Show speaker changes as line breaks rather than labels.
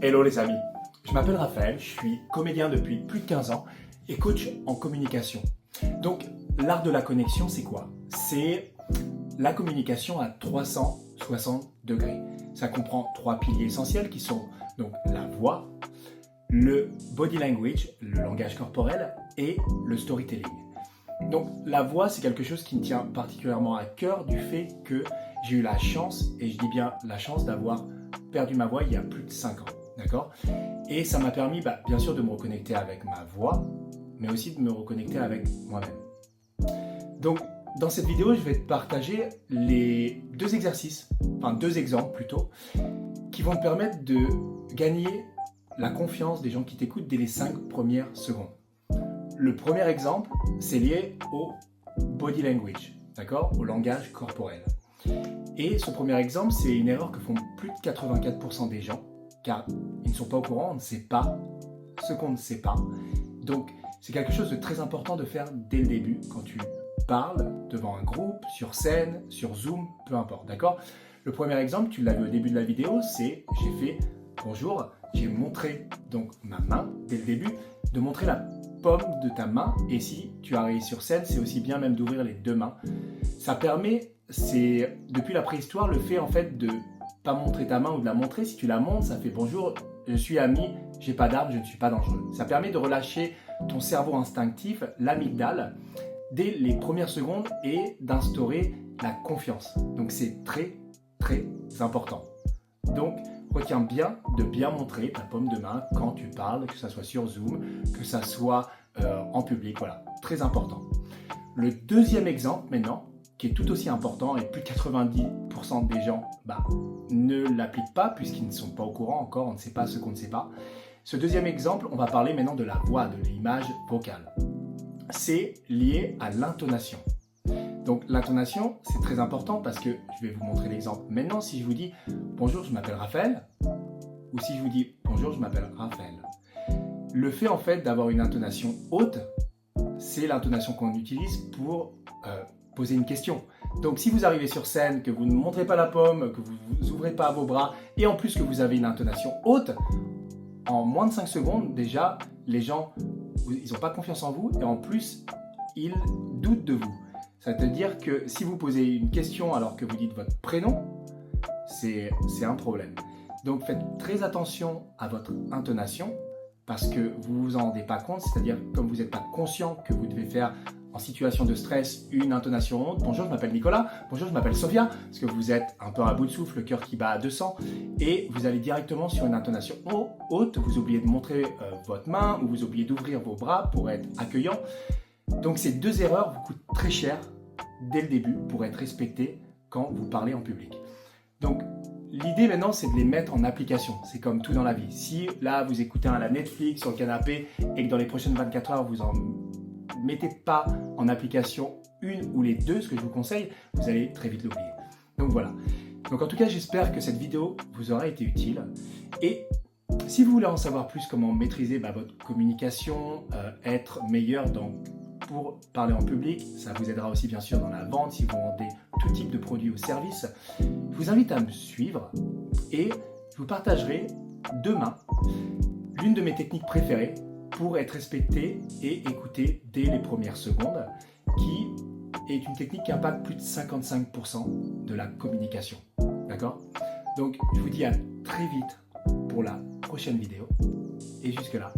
Hello les amis, je m'appelle Raphaël, je suis comédien depuis plus de 15 ans et coach en communication. Donc l'art de la connexion, c'est quoi? C'est la communication à 360 degrés. Ça comprend 3 piliers essentiels qui sont donc la voix, le body language, le langage corporel et le storytelling. Donc la voix, c'est quelque chose qui me tient particulièrement à cœur du fait que j'ai eu la chance, et je dis bien la chance, d'avoir perdu ma voix il y a plus de 5 ans. D'accord? Et ça m'a permis, bien sûr, de me reconnecter avec ma voix, mais aussi de me reconnecter avec moi-même. Donc, dans cette vidéo, je vais te partager les 2 exercices, enfin 2 exemples plutôt, qui vont te permettre de gagner la confiance des gens qui t'écoutent dès les 5 premières secondes. Le premier exemple, c'est lié au body language, d'accord? Au langage corporel. Et ce premier exemple, c'est une erreur que font plus de 84% des gens, car ils ne sont pas au courant, on ne sait pas ce qu'on ne sait pas. Donc, c'est quelque chose de très important de faire dès le début, quand tu parles devant un groupe, sur scène, sur Zoom, peu importe, d'accord? Le premier exemple, tu l'as vu au début de la vidéo, c'est j'ai fait bonjour, j'ai montré donc ma main dès le début, de montrer la paume de ta main, et si tu arrives sur scène, c'est aussi bien même d'ouvrir les 2 mains. Ça permet, c'est depuis la préhistoire, le fait en fait de pas montrer ta main ou de la montrer. Si tu la montres, ça fait bonjour, je suis ami, j'ai pas d'arme, je ne suis pas dangereux. Ça permet de relâcher ton cerveau instinctif, l'amygdale, dès les premières secondes et d'instaurer la confiance. Donc c'est très très important. Donc retiens bien de bien montrer ta paume de main quand tu parles, que ça soit sur Zoom, que ça soit en public, voilà, très important. Le deuxième exemple maintenant, qui est tout aussi important, et plus de 90% des gens ne l'appliquent pas puisqu'ils ne sont pas au courant encore, on ne sait pas ce qu'on ne sait pas. Ce deuxième exemple, on va parler maintenant de la voix, de l'image vocale. C'est lié à l'intonation. Donc l'intonation, c'est très important parce que je vais vous montrer l'exemple. Maintenant, si je vous dis « Bonjour, je m'appelle Raphaël » ou si je vous dis « Bonjour, je m'appelle Raphaël », le fait en fait d'avoir une intonation haute, c'est l'intonation qu'on utilise pour poser une question. Donc si vous arrivez sur scène, que vous ne montrez pas la paume, que vous n'ouvrez pas vos bras et en plus que vous avez une intonation haute, en moins de 5 secondes déjà, les gens, ils n'ont pas confiance en vous et en plus, ils doutent de vous. Ça veut dire que si vous posez une question alors que vous dites votre prénom, c'est un problème. Donc faites très attention à votre intonation parce que vous ne vous en rendez pas compte, c'est-à-dire comme vous n'êtes pas conscient que vous devez faire en situation de stress une intonation haute. Bonjour, je m'appelle Nicolas. Bonjour, je m'appelle Sophia. Parce que vous êtes un peu à bout de souffle, le cœur qui bat à 200 et vous allez directement sur une intonation haute. Vous oubliez de montrer votre main ou vous oubliez d'ouvrir vos bras pour être accueillant. Donc ces 2 erreurs vous coûtent très cher dès le début pour être respecté quand vous parlez en public. Donc l'idée maintenant, c'est de les mettre en application. C'est comme tout dans la vie. Si là, vous écoutez la Netflix sur le canapé et que dans les prochaines 24 heures, vous en mettez pas en application une ou les 2, ce que je vous conseille, vous allez très vite l'oublier. Donc voilà. Donc en tout cas, j'espère que cette vidéo vous aura été utile. Et si vous voulez en savoir plus comment maîtriser votre communication, être meilleur pour parler en public, ça vous aidera aussi bien sûr dans la vente si vous vendez tout type de produits ou services. Je vous invite à me suivre et je vous partagerai demain l'une de mes techniques préférées pour être respecté et écouté dès les premières secondes, qui est une technique qui impacte plus de 55% de la communication. D'accord? Donc je vous dis à très vite pour la prochaine vidéo et jusque là,